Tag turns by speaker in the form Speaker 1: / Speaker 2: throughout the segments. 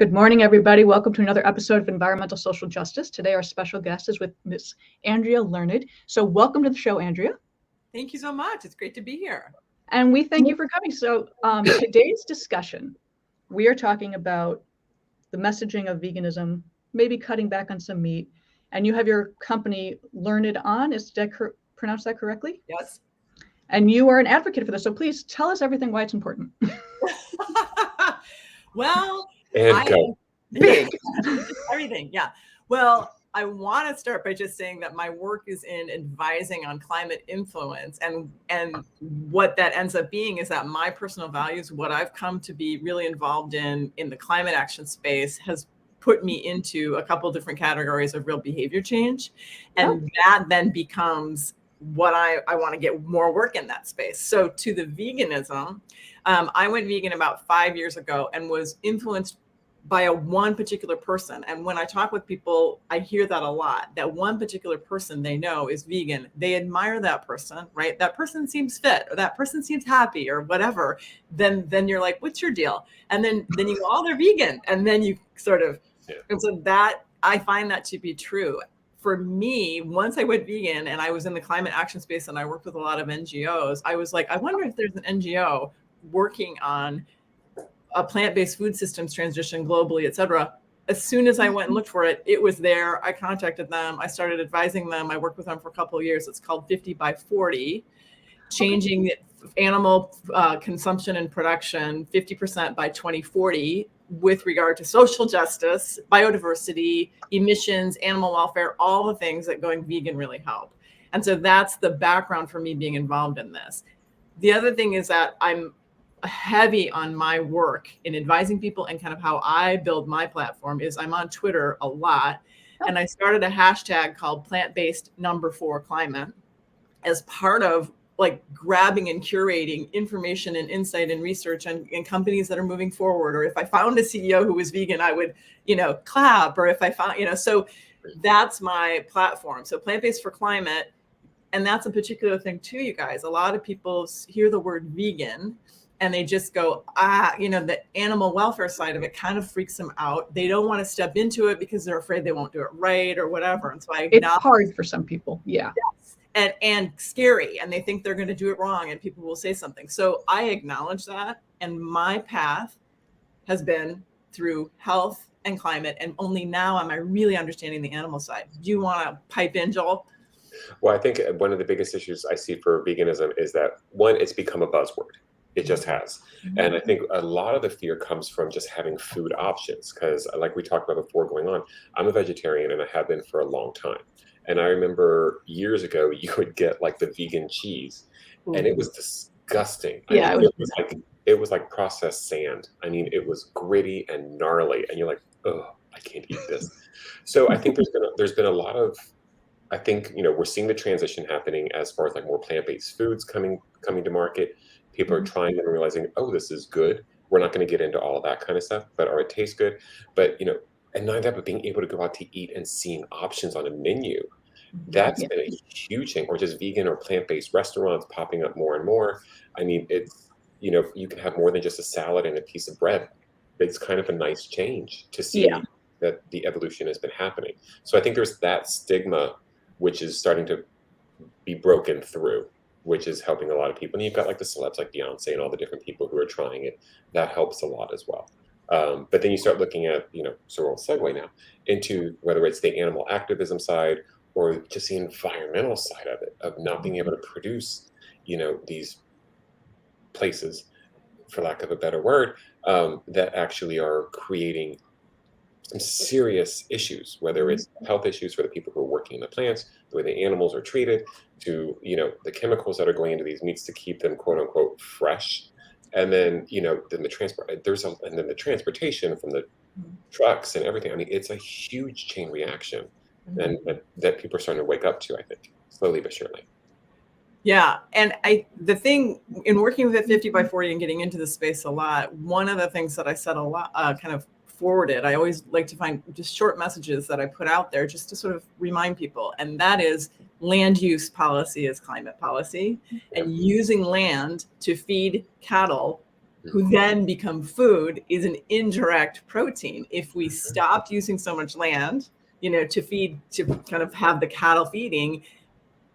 Speaker 1: Good morning, everybody. Welcome to another episode of Environmental Social Justice. Today, our special guest is with Miss Andrea Learned. So welcome to the show, Andrea.
Speaker 2: Thank you so much. It's great to be here.
Speaker 1: And we thank you for coming. So today's discussion, we are talking about the messaging of veganism, maybe cutting back on some meat. And you have your company Learned on. Did I pronounce that correctly?
Speaker 2: Yes.
Speaker 1: And you are an advocate for this. So please tell us everything why it's important.
Speaker 2: Well,
Speaker 1: big.
Speaker 2: Everything. Yeah. Well, I want to start by just saying that my work is in advising on climate influence, and what that ends up being is that my personal values, what I've come to be really involved in the climate action space, has put me into a couple of different categories of real behavior change. And that then becomes what I want to get more work in that space. So to the veganism, I went vegan about 5 years ago and was influenced by one particular person. And when I talk with people, I hear that a lot, that one particular person they know is vegan. They admire that person, right? That person seems fit, or that person seems happy, or whatever. Then you're like, what's your deal? And then you go, oh, they're vegan. And then you sort of, and so that, I find that to be true. For me, once I went vegan and I was in the climate action space and I worked with a lot of NGOs, I was like, I wonder if there's an NGO working on a plant-based food systems transition globally, et cetera. As soon as I went and looked for it, it was there. I contacted them. I started advising them. I worked with them for a couple of years. It's called 50 by 40, changing animal consumption and production 50% by 2040 with regard to social justice, biodiversity, emissions, animal welfare, all the things that going vegan really help. And so that's the background for me being involved in this. The other thing is that I'm heavy on my work in advising people, and kind of how I build my platform is I'm on Twitter a lot. And I started a hashtag called plant-based_climate as part of like grabbing and curating information and insight and research and companies that are moving forward. Or if I found a CEO who was vegan, I would, clap. Or if I found, so that's my platform. So plant-based for climate. And that's a particular thing too, you guys. A lot of people hear the word vegan and they just go, the animal welfare side of it kind of freaks them out. They don't want to step into it because they're afraid they won't do it right or whatever. And so
Speaker 1: it's hard for some people. Yeah.
Speaker 2: Yes. And scary. And they think they're going to do it wrong and people will say something. So I acknowledge that. And my path has been through health and climate. And only now am I really understanding the animal side. Do you want to pipe in, Joel?
Speaker 3: Well, I think one of the biggest issues I see for veganism is that, one, it's become a buzzword. It just has. And I think a lot of the fear comes from just having food options, because like we talked about before going on, I'm a vegetarian and I have been for a long time. And I remember years ago, you would get like the vegan cheese and it was disgusting.
Speaker 1: Yeah,
Speaker 3: it was like processed sand. I mean, it was gritty and gnarly and you're like, oh, I can't eat this. So I think there's been a lot of, I think, we're seeing the transition happening as far as like more plant-based foods coming to market. People are trying them and realizing, oh, this is good. We're not going to get into all of that kind of stuff, or it tastes good. But, and not that, but being able to go out to eat and seeing options on a menu, that's been a huge thing. Or just vegan or plant-based restaurants popping up more and more. I mean, it's, you can have more than just a salad and a piece of bread. It's kind of a nice change to see that the evolution has been happening. So I think there's that stigma, which is starting to be broken through, which is helping a lot of people. And you've got like the celebs like Beyonce and all the different people who are trying it. That helps a lot as well. But then you start looking at, so we'll segue now into whether it's the animal activism side or just the environmental side of it, of not being able to produce, these places, for lack of a better word, that actually are creating some serious issues, whether it's health issues for the people who are working in the plants, the way the animals are treated, to the chemicals that are going into these meats to keep them quote unquote fresh, and then then the transportation from the trucks and everything. I mean, it's a huge chain reaction, and that people are starting to wake up to. I think slowly but surely.
Speaker 2: Yeah, and the thing in working with 50 by 40 and getting into the space a lot, one of the things that I said a lot, kind of forwarded, I always like to find just short messages that I put out there just to sort of remind people. And that is land use policy is climate policy, and using land to feed cattle who then become food, is an indirect protein. If we stopped using so much land, to feed, to kind of have the cattle feeding,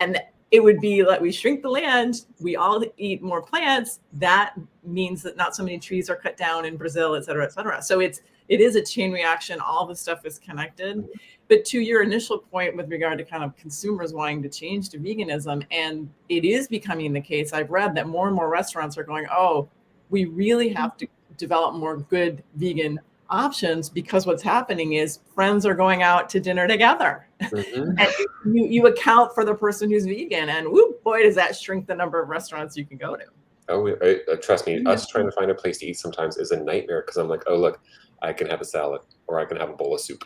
Speaker 2: and it would be like we shrink the land, we all eat more plants. That means that not so many trees are cut down in Brazil, et cetera, et cetera. So it is a chain reaction. All the stuff is connected. But to your initial point with regard to kind of consumers wanting to change to veganism, and it is becoming the case, I've read that more and more restaurants are going, oh, we really have to develop more good vegan options, because what's happening is friends are going out to dinner together. And you account for the person who's vegan, and whoop, boy, does that shrink the number of restaurants you can go to.
Speaker 3: Oh, trust me, us trying to find a place to eat sometimes is a nightmare, because I'm like, oh, look, I can have a salad or I can have a bowl of soup.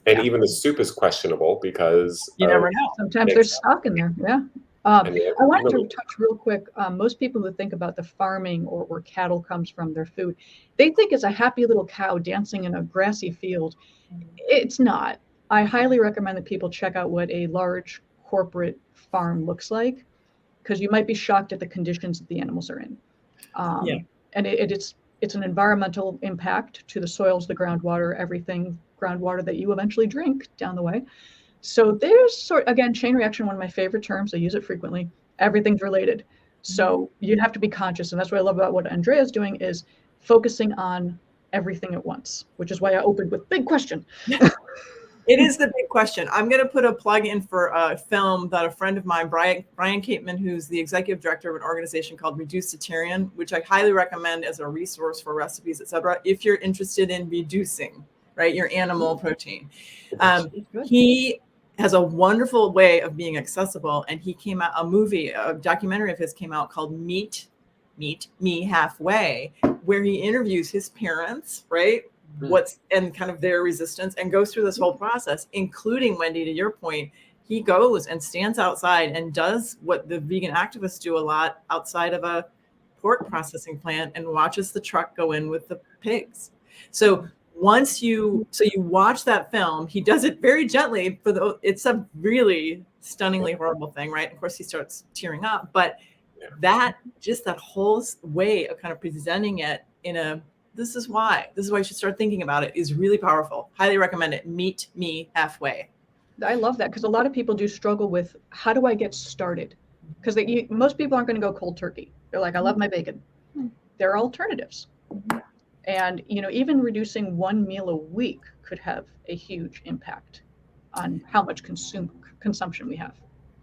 Speaker 3: And even the soup is questionable because
Speaker 2: you never know.
Speaker 1: Sometimes there's stock in there. Yeah. I wanted to touch real quick. Most people who think about the farming or where cattle comes from, their food, they think it's a happy little cow dancing in a grassy field. It's not. I highly recommend that people check out what a large corporate farm looks like, because you might be shocked at the conditions that the animals are in. And it's an environmental impact to the soils, the groundwater, everything, groundwater that you eventually drink down the way. So there's again, chain reaction, one of my favorite terms. I use it frequently. Everything's related. So you have to be conscious. And that's what I love about what Andrea is doing, is focusing on everything at once, which is why I opened with big question.
Speaker 2: It is the big question. I'm going to put a plug in for a film that a friend of mine, Brian Kateman, who's the executive director of an organization called 𝑤𝒐𝒒𝒐, which I highly recommend as a resource for recipes, etc., if you're interested in reducing, right, your animal protein. He has a wonderful way of being accessible, and he came out, a documentary of his came out called Meet Me Halfway, where he interviews his parents, right? And kind of their resistance, and goes through this whole process, including, Wendy, to your point, he goes and stands outside and does what the vegan activists do a lot outside of a pork processing plant, and watches the truck go in with the pigs. So you watch that film, he does it very gently it's a really stunningly horrible thing, right? Of course, he starts tearing up, but that whole way of kind of presenting it in this is why you should start thinking about it, is really powerful. Highly recommend it. Meet Me Halfway.
Speaker 1: I love that, because a lot of people do struggle with, how do I get started? Because most people aren't going to go cold turkey. They're like, I love my bacon. There are alternatives. And, even reducing one meal a week could have a huge impact on how much consumption we have.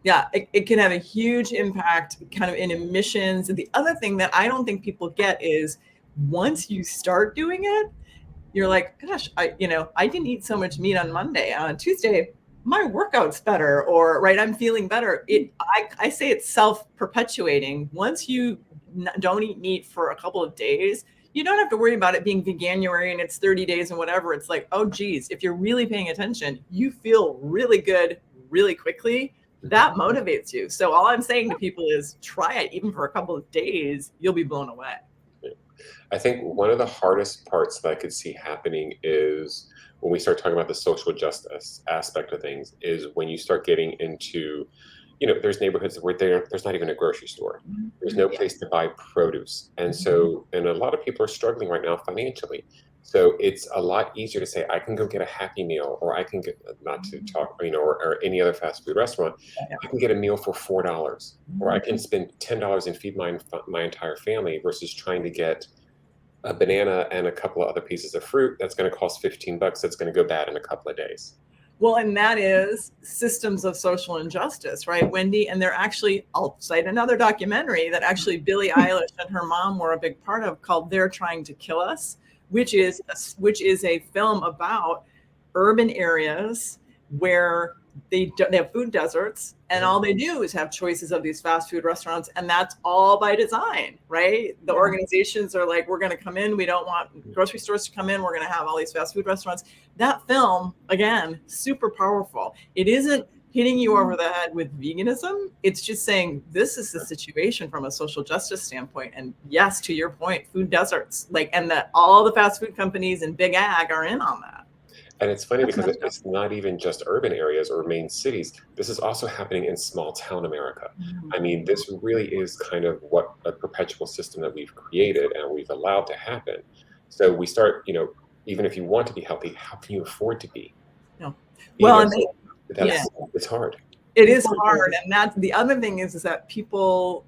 Speaker 2: Yeah, it can have a huge impact kind of in emissions. And the other thing that I don't think people get is, once you start doing it, you're like, gosh, I didn't eat so much meat on Monday. On Tuesday, my workout's better, or right, I'm feeling better. I say it's self-perpetuating. Once you don't eat meat for a couple of days, you don't have to worry about it being veganuary and it's 30 days and whatever. It's like, oh, geez, if you're really paying attention, you feel really good really quickly. That motivates you. So all I'm saying to people is, try it even for a couple of days. You'll be blown away.
Speaker 3: I think one of the hardest parts that I could see happening is when we start talking about the social justice aspect of things, is when you start getting into, there's neighborhoods where there's not even a grocery store. There's no place to buy produce. And a lot of people are struggling right now financially. So it's a lot easier to say, I can go get a Happy Meal, or I can get, not to talk, or any other fast food restaurant, I can get a meal for $4, or I can spend $10 and feed my entire family, versus trying to get a banana and a couple of other pieces of fruit that's going to cost $15. That's going to go bad in a couple of days.
Speaker 2: Well, and that is systems of social injustice, right, Wendy? And they're actually, I'll cite another documentary that actually Billie Eilish and her mom were a big part of, called They're Trying to Kill Us, which is a film about urban areas where they have food deserts, and all they do is have choices of these fast food restaurants, and that's all by design, right? The organizations are like, we're going to come in, we don't want grocery stores to come in, we're going to have all these fast food restaurants. That film, again, super powerful. It isn't hitting you over the head with veganism. It's just saying, this is the situation from a social justice standpoint. And yes, to your point, food deserts, and that all the fast food companies and big ag are in on that.
Speaker 3: And it's funny
Speaker 1: That's
Speaker 3: because
Speaker 1: messed up.
Speaker 3: it's not even just urban areas or main cities. This is also happening in small town America. I mean, this really is kind of what a perpetual system that we've created and we've allowed to happen. So we start, even if you want to be healthy, how can you afford to be?
Speaker 2: No.
Speaker 3: You
Speaker 2: Well,
Speaker 3: know,
Speaker 2: and
Speaker 3: it's hard.
Speaker 2: it is hard. And that's the other thing is that people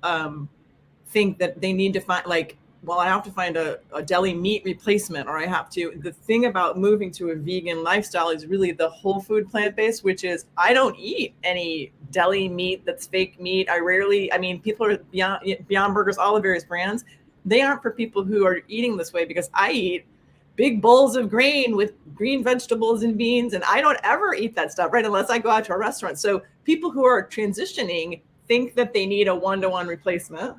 Speaker 2: think that they need to find, like, well, I have to find a deli meat replacement, or I have to. The thing about moving to a vegan lifestyle is really the whole food plant-based, which is I don't eat any deli meat that's fake meat. I mean, people are Beyond Burgers, all the various brands. They aren't for people who are eating this way, because I eat big bowls of grain with green vegetables and beans, and I don't ever eat that stuff, right? Unless I go out to a restaurant. So people who are transitioning think that they need a one-to-one replacement,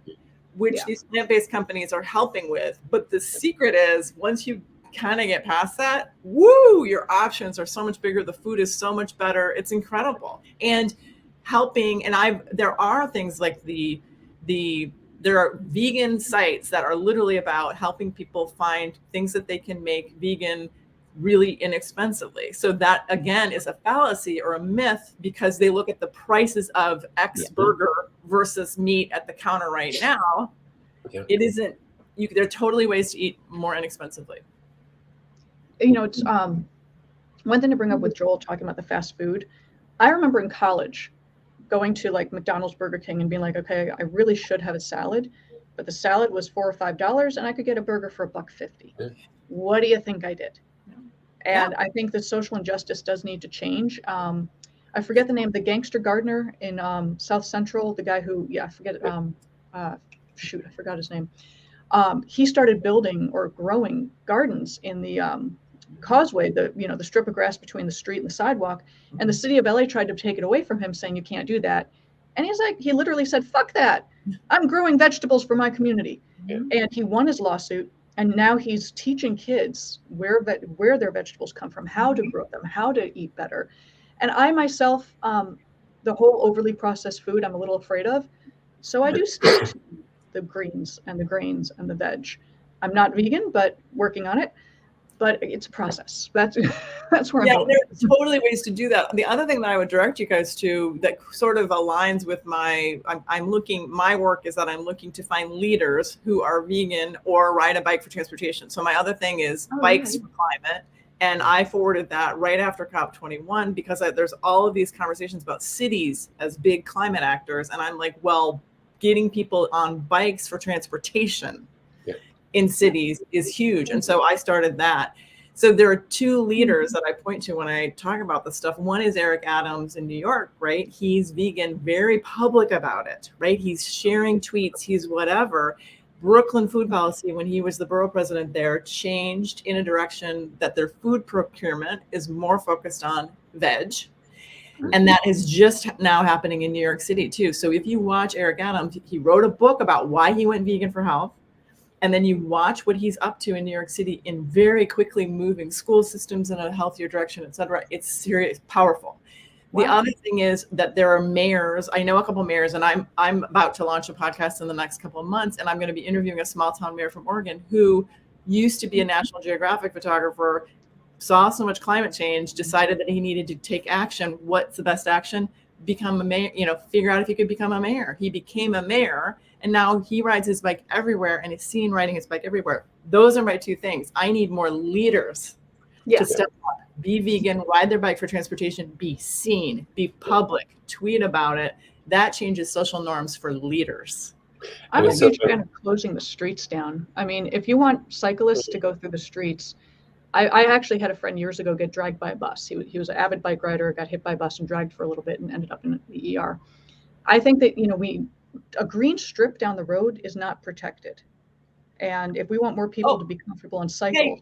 Speaker 2: which these plant-based companies are helping with. But the secret is, once you kind of get past that, woo, your options are so much bigger. The food is so much better. It's incredible. And helping, and there are things like there are vegan sites that are literally about helping people find things that they can make vegan really inexpensively. So that, again, is a fallacy or a myth, because they look at the prices of X burger versus meat at the counter right now. It isn't, there are totally ways to eat more inexpensively.
Speaker 1: It's one thing to bring up with Joel talking about the fast food. I remember in college going to like McDonald's, Burger King, and being like, okay, I really should have a salad, but the salad was $4 or $5 and I could get a burger for $1.50. What do you think I did? And I think the social injustice does need to change. I forget the name, the gangster gardener in South Central, the guy who, I forgot his name. He started building or growing gardens in the causeway, the strip of grass between the street and the sidewalk. And the city of LA tried to take it away from him, saying you can't do that. And he literally said, fuck that. I'm growing vegetables for my community. And he won his lawsuit. And now he's teaching kids where their vegetables come from, how to grow them, how to eat better. And I myself, the whole overly processed food, I'm a little afraid of. So I do stick to the greens and the grains and the veg. I'm not vegan, but working on it. But it's a process. That's where I'm going.
Speaker 2: There are totally ways to do that. The other thing that I would direct you guys to that sort of aligns with my work is that I'm looking to find leaders who are vegan or ride a bike for transportation. So my other thing is Bikes for Climate. And I forwarded that right after COP21, because there's all of these conversations about cities as big climate actors. And I'm like, well, getting people on bikes for transportation in cities is huge. And so I started that. So there are two leaders that I point to when I talk about this stuff. One is Eric Adams in New York, right? He's vegan, very public about it, right? He's sharing tweets, he's whatever. Brooklyn food policy, when he was the borough president there, changed in a direction that their food procurement is more focused on veg. And that is just now happening in New York City too. So if you watch Eric Adams, he wrote a book about why he went vegan for health. And then you watch what he's up to in New York City in very quickly moving school systems in a healthier direction, et cetera. It's serious, powerful. Wow. The other thing is that there are mayors. I know a couple of mayors, and I'm about to launch a podcast in the next couple of months, and I'm going to be interviewing a small town mayor from Oregon who used to be a National Geographic photographer, saw so much climate change, decided that he needed to take action. What's the best action? Become a mayor, figure out if he could become a mayor. He became a mayor, and now he rides his bike everywhere and is seen riding his bike everywhere. Those are my two things. I need more leaders to step up, be vegan, ride their bike for transportation, be seen, be public, tweet about it. That changes social norms for leaders.
Speaker 1: I'm a huge fan of closing the streets down. I mean, if you want cyclists to go through the streets, I actually had a friend years ago get dragged by a bus. He was an avid bike rider, got hit by a bus and dragged for a little bit and ended up in the ER. I think that, a green strip down the road is not protected. And if we want more people to be comfortable and cycle.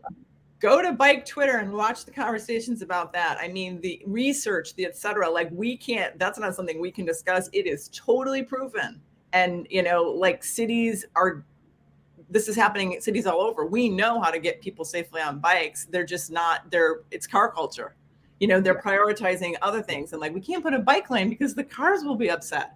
Speaker 2: Go to Bike Twitter and watch the conversations about that. I mean, the research, the et cetera, that's not something we can discuss. It is totally proven. And, this is happening in cities all over. We know how to get people safely on bikes. They're just it's car culture. They're prioritizing other things. And we can't put a bike lane because the cars will be upset.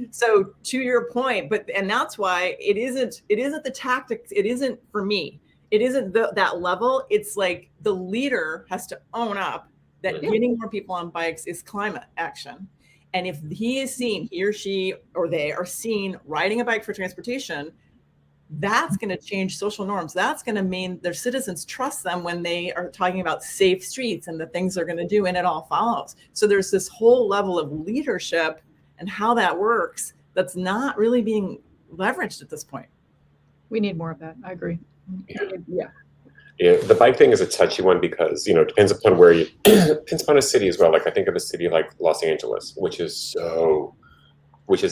Speaker 2: So to your point, and that's why it isn't the tactics. It isn't for me. it isn't that level. It's like the leader has to own up that getting more people on bikes is climate action. And if he or she or they are seen riding a bike for transportation, that's going to change social norms. That's going to mean their citizens trust them when they are talking about safe streets and the things they're going to do, and it all follows. So there's this whole level of leadership and how that works that's not really being leveraged at this point.
Speaker 1: We need more of that. I agree.
Speaker 3: Yeah. Yeah, the bike thing is a touchy one because, it depends upon where you, depends upon a city as well. Like I think of a city like Los Angeles, which is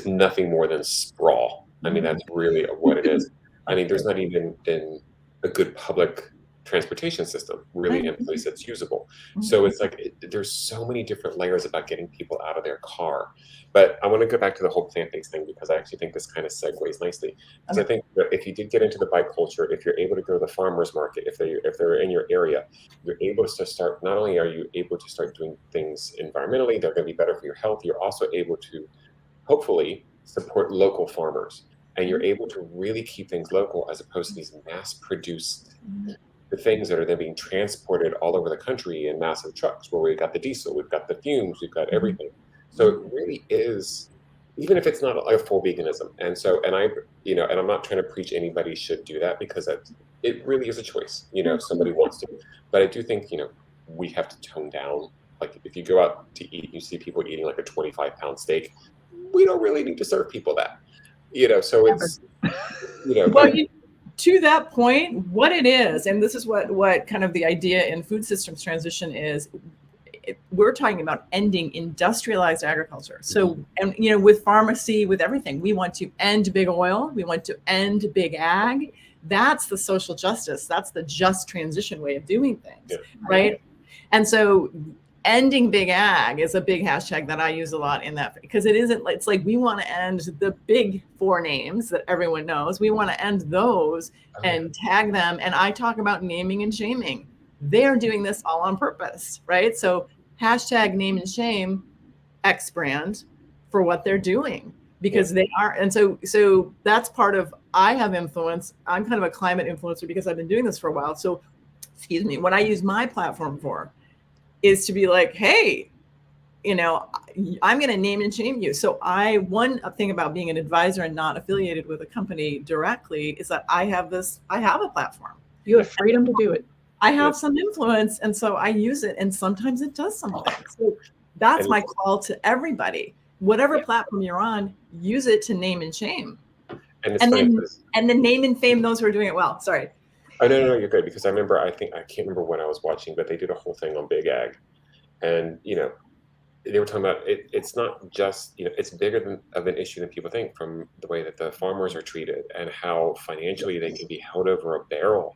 Speaker 3: nothing more than sprawl. I mean, that's really what it is. I mean, there's not even been a good public transportation system really in place that's usable. So it's like, there's so many different layers about getting people out of their car. But I want to go back to the whole plant-based thing because I actually think this kind of segues nicely. Because I think that if you did get into the bike culture, if you're able to go to the farmer's market, if they're in your area, you're able to start, not only are you able to start doing things environmentally, they're going to be better for your health, you're also able to hopefully support local farmers. And you're able to really keep things local as opposed to these mass-produced the things that are then being transported all over the country in massive trucks where we've got the diesel, we've got the fumes, we've got everything. So it really is, even if it's not a full veganism. And I'm not trying to preach anybody should do that because it really is a choice, if somebody wants to. But I do think, we have to tone down. Like if you go out to eat, you see people eating like a 25-pound steak. We don't really need to serve people that. So it's,
Speaker 2: well, to that point, what it is, and this is what kind of the idea in food systems transition is, we're talking about ending industrialized agriculture. So, and with pharmacy, with everything, we want to end big oil. We want to end big ag. That's the social justice. That's the just transition way of doing things, right? And so ending big ag is a big hashtag that I use a lot in that, because it's like we want to end the big 4 names that everyone knows. We want to end those and tag them. And I talk about naming and shaming. They're doing this all on purpose, right? So hashtag name and shame X brand for what they're doing, because they are. And so that's part of, I have influence. I'm kind of a climate influencer because I've been doing this for a while. So, excuse me, what I use my platform for is to be like, hey, I'm going to name and shame you. So one thing about being an advisor and not affiliated with a company directly is that I have a platform.
Speaker 1: You have freedom to do it.
Speaker 2: I have some influence, and so I use it, and sometimes it does something. So that's my call to everybody. Whatever platform you're on, use it to name and shame. And then name and fame those who are doing it well. Sorry.
Speaker 3: Oh, no, you're good. Because I can't remember when I was watching, but they did a whole thing on big ag. And, they were talking about it's not just, it's bigger of an issue than people think, from the way that the farmers are treated and how financially they can be held over a barrel.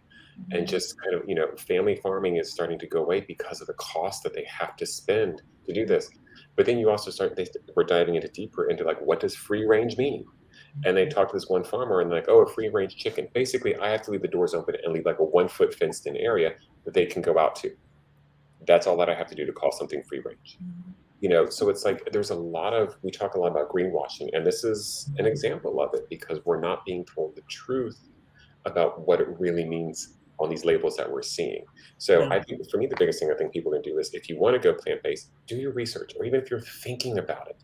Speaker 3: And just kind of, family farming is starting to go away because of the cost that they have to spend to do this. But then you also we're diving deeper into like, what does free range mean? And they talked to this one farmer and like, a free range chicken. Basically, I have to leave the doors open and leave like a 1-foot fenced in area that they can go out to. That's all that I have to do to call something free range. So it's like, we talk a lot about greenwashing, and this is an example of it because we're not being told the truth about what it really means on these labels that we're seeing. So I think for me, the biggest thing I think people can do is, if you want to go plant-based, do your research, or even if you're thinking about it,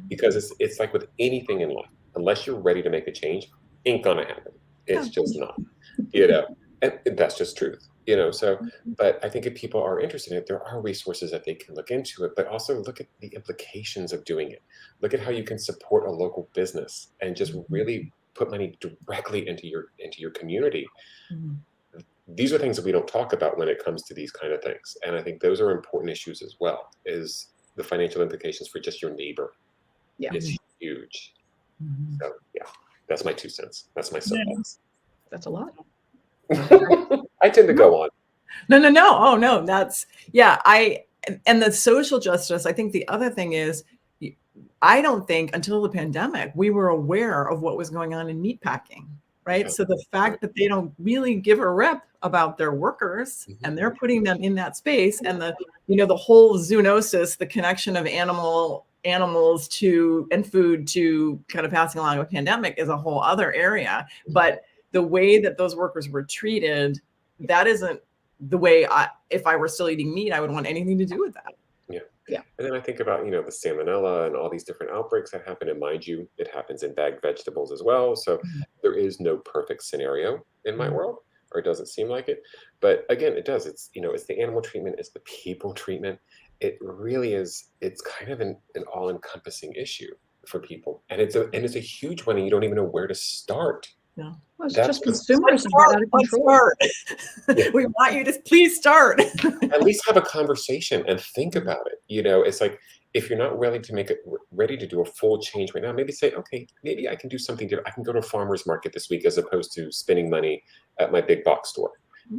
Speaker 3: because it's like with anything in life, unless you're ready to make a change, ain't gonna happen. It's just not, and that's just truth, so, but I think if people are interested in it, there are resources that they can look into it, but also look at the implications of doing it. Look at how you can support a local business and just really put money directly into your community. These are things that we don't talk about when it comes to these kind of things. And I think those are important issues as well, is the financial implications for just your neighbor. Is huge. So that's my 2 cents. That's my soapbox.
Speaker 1: That's a lot.
Speaker 3: I tend to go on.
Speaker 2: No. Oh no, that's, and the social justice, I think the other thing is, I don't think until the pandemic, we were aware of what was going on in meatpacking. Right. So the fact that they don't really give a rip about their workers and they're putting them in that space, and the whole zoonosis, the connection of animals to and food to kind of passing along a pandemic is a whole other area. But the way that those workers were treated, that isn't the way if I were still eating meat, I would want anything to do with that.
Speaker 1: Yeah.
Speaker 3: And then I think about, the salmonella and all these different outbreaks that happen. And mind you, it happens in bagged vegetables as well. So there is no perfect scenario in my world, or it doesn't seem like it. But again, it does. It's, it's the animal treatment, it's the people treatment. It really is. It's kind of an all-encompassing issue for people. And it's a huge one, and you don't even know where to start.
Speaker 2: Yeah.
Speaker 1: Well, it's just consumerism out of control.
Speaker 2: Yeah. We want you to please start.
Speaker 3: At least have a conversation and think about it. It's like, if you're not ready to do a full change right now, maybe say, okay, maybe I can do something different. I can go to a farmer's market this week as opposed to spending money at my big box store.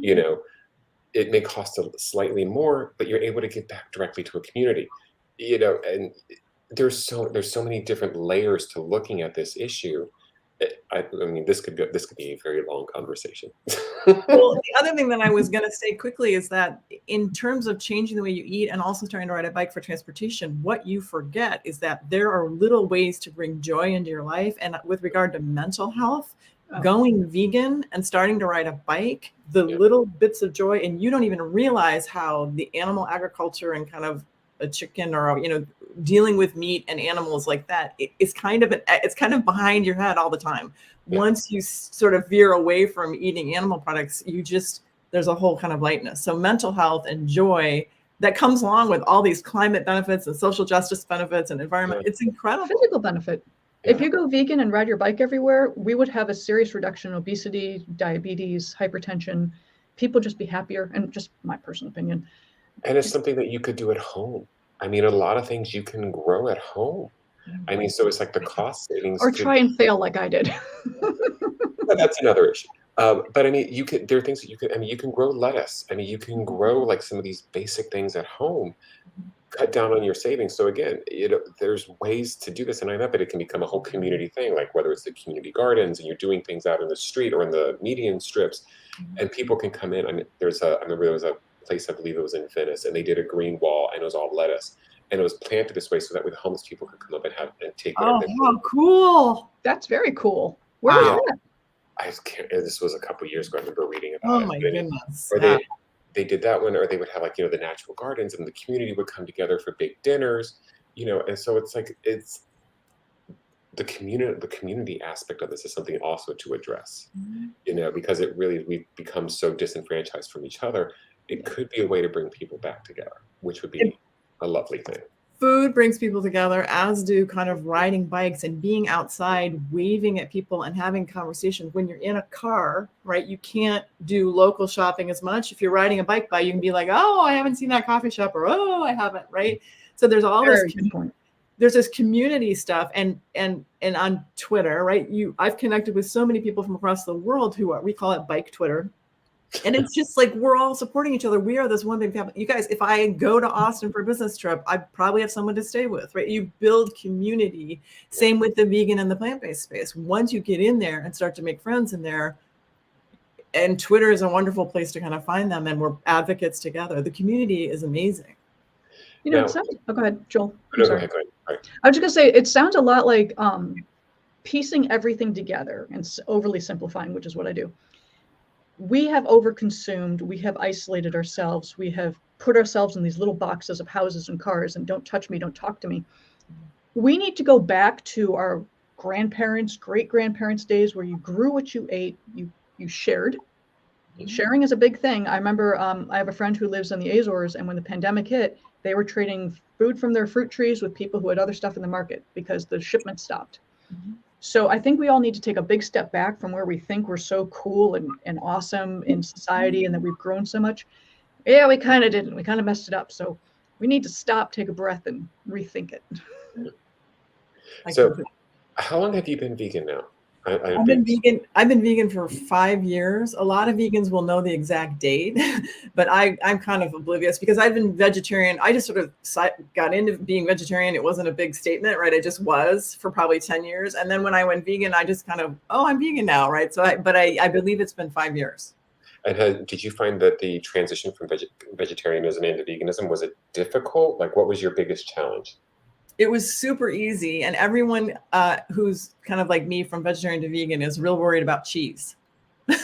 Speaker 3: It may cost slightly more, but you're able to give back directly to a community. And there's so many different layers to looking at this issue. I mean, this could be a very long conversation.
Speaker 2: Well, the other thing that I was going to say quickly is that in terms of changing the way you eat and also starting to ride a bike for transportation, what you forget is that there are little ways to bring joy into your life. And with regard to mental health, going vegan and starting to ride a bike, the little bits of joy, and you don't even realize how the animal agriculture and kind of a chicken or dealing with meat and animals like that, it's kind of behind your head all the time. Once you sort of veer away from eating animal products, there's a whole kind of lightness. So mental health and joy that comes along with all these climate benefits and social justice benefits and environment, it's incredible.
Speaker 1: Physical benefit. If you go vegan and ride your bike everywhere, we would have a serious reduction in obesity, diabetes, hypertension. People just be happier, and just my personal opinion.
Speaker 3: And it's something that you could do at home. I mean, a lot of things you can grow at home. I mean, so it's like the cost savings.
Speaker 1: Or try and fail like I did.
Speaker 3: That's another issue. But I mean, there are things that you can grow lettuce. I mean, you can grow like some of these basic things at home, cut down on your savings. So again, there's ways to do this. And I know that it can become a whole community thing, like whether it's the community gardens and you're doing things out in the street or in the median strips, and people can come in. I remember there was a place, I believe it was in Venice, and they did a green wall, and it was all lettuce, and it was planted this way so that way the homeless people could come up and take
Speaker 2: Oh, cool!
Speaker 1: That's very cool. Where was that?
Speaker 3: I can't. This was a couple of years ago. I remember reading about it.
Speaker 2: Oh my goodness!
Speaker 3: Or they did that one, or they would have the natural gardens, and the community would come together for big dinners, and so it's like the community aspect of this is something also to address, because we've become so disenfranchised from each other. It could be a way to bring people back together, which would be a lovely thing.
Speaker 2: Food brings people together, as do kind of riding bikes and being outside, waving at people and having conversations. When you're in a car, right, you can't do local shopping as much. If you're riding a bike by, you can be like, oh, I haven't seen that coffee shop, or oh, I haven't, right? So there's all there's this community stuff, and on Twitter, right? I've connected with so many people from across the world we call it bike Twitter. And it's just like, we're all supporting each other. We are this one big family. You guys, if I go to Austin for a business trip, I probably have someone to stay with, right? You build community. Same with the vegan and the plant-based space. Once you get in there and start to make friends in there, and Twitter is a wonderful place to kind of find them, and we're advocates together. The community is amazing.
Speaker 1: It sounds, go ahead, Joel.
Speaker 3: Go ahead. Right.
Speaker 1: I was just gonna say, it sounds a lot like piecing everything together and overly simplifying, which is what I do. We have overconsumed, we have isolated ourselves, we have put ourselves in these little boxes of houses and cars and don't touch me, don't talk to me. We need to go back to our grandparents, great-grandparents' days where you grew what you ate, you shared. Sharing is a big thing. I remember I have a friend who lives in the Azores, and when the pandemic hit, they were trading food from their fruit trees with people who had other stuff in the market because the shipment stopped. So I think we all need to take a big step back from where we think we're so cool and awesome in society and that we've grown so much. Yeah, we kind of didn't. We kind of messed it up. So we need to stop, take a breath, and rethink it.
Speaker 3: So how long have you been vegan now?
Speaker 2: I've been vegan for 5 years. A lot of vegans will know the exact date, but I'm kind of oblivious because I've been vegetarian. I just sort of got into being vegetarian. It wasn't a big statement, right? I just was for probably 10 years. And then when I went vegan, I just kind of, I'm vegan now, right? So I believe it's been 5 years.
Speaker 3: And did you find that the transition from vegetarianism into veganism, was it difficult? Like, what was your biggest challenge?
Speaker 2: It was super easy. And everyone who's kind of like me from vegetarian to vegan is real worried about cheese.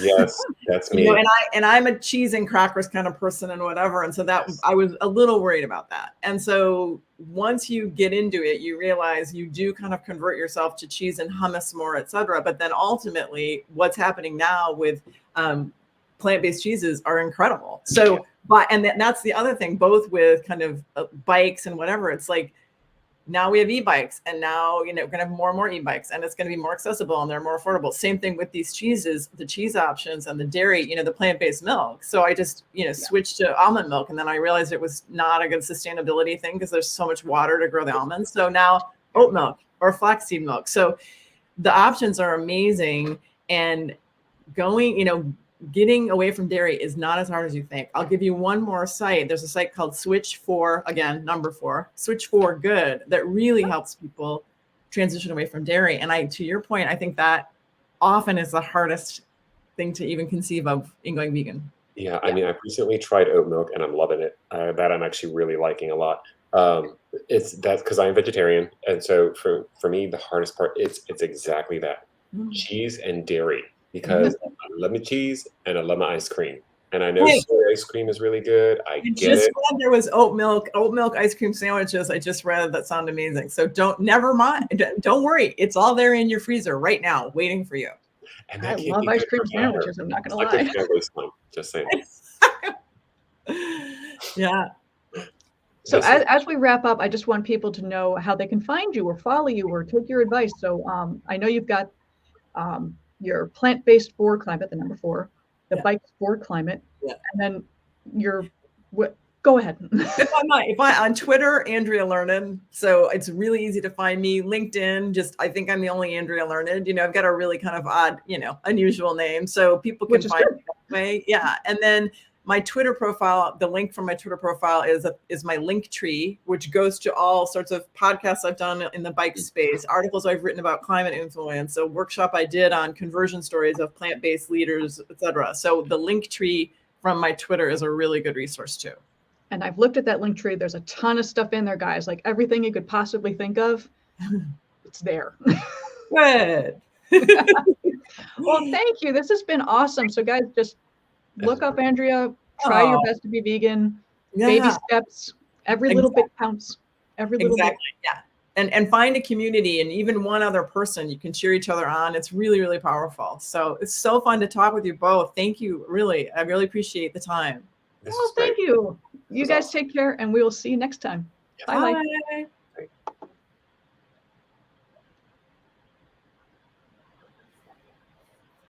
Speaker 3: Yes, that's me.
Speaker 2: You know, and I'm a cheese and crackers kind of person and whatever. And so that I was a little worried about that. And so once you get into it, you realize you do kind of convert yourself to cheese and hummus more, et cetera. But then ultimately what's happening now with plant-based cheeses are incredible. So, and that's the other thing, both with kind of bikes and whatever, it's like, now we have e-bikes, and now, you know, we're going to have more and more e-bikes, and it's going to be more accessible and they're more affordable. Same thing with these cheeses, the cheese options and the dairy, you know, the plant-based milk. So I just, you know, switched to almond milk, and then I realized it was not a good sustainability thing because there's so much water to grow the almonds. So now oat milk or flaxseed milk. So the options are amazing, and going, you know, getting away from dairy is not as hard as you think. I'll give you one more site. There's a site called Switch4, again, number 4, Switch4Good, that really helps people transition away from dairy. And to your point, I think that often is the hardest thing to even conceive of in going vegan.
Speaker 3: Yeah, I mean, I've recently tried oat milk and I'm loving it. That I'm actually really liking a lot. That's because I'm vegetarian. And so for me, the hardest part, it's exactly that. Cheese and dairy. Because I love my cheese and I love my ice cream. And I know soy ice cream is really good. I get it.
Speaker 2: Read there was oat milk ice cream sandwiches. I just read that sound amazing. So never mind. Don't worry. It's all there in your freezer right now, waiting for you.
Speaker 3: And
Speaker 1: I love ice cream sandwiches. I'm not going to lie.
Speaker 3: Just saying.
Speaker 2: Yeah.
Speaker 1: So as we wrap up, I just want people to know how they can find you or follow you or take your advice. So I know you've got your plant-based for climate, the number 4, the bikes for climate, and then your go ahead.
Speaker 2: if I on Twitter, Andrea Learned. So it's really easy to find me. LinkedIn, I think I'm the only Andrea Learned. You know, I've got a really kind of odd, you know, unusual name, so people can find me that way. Yeah, and then my Twitter profile, the link from my Twitter profile is my link tree, which goes to all sorts of podcasts I've done in the bike space, articles I've written about climate influence, a workshop I did on conversion stories of plant-based leaders, etc. So the link tree from my Twitter is a really good resource too.
Speaker 1: And I've looked at that link tree. There's a ton of stuff in there, guys. Like everything you could possibly think of, it's there.
Speaker 2: Good.
Speaker 1: Well, thank you. This has been awesome. So guys, just look up Andrea, try your best to be vegan, baby steps, every little bit counts, every little bit.
Speaker 2: Yeah. And find a community, and even one other person you can cheer each other on. It's really, really powerful. So it's so fun to talk with you both. Thank you. Really, I really appreciate the time.
Speaker 1: Well, thank you. You guys take care, and we will see you next time. Bye.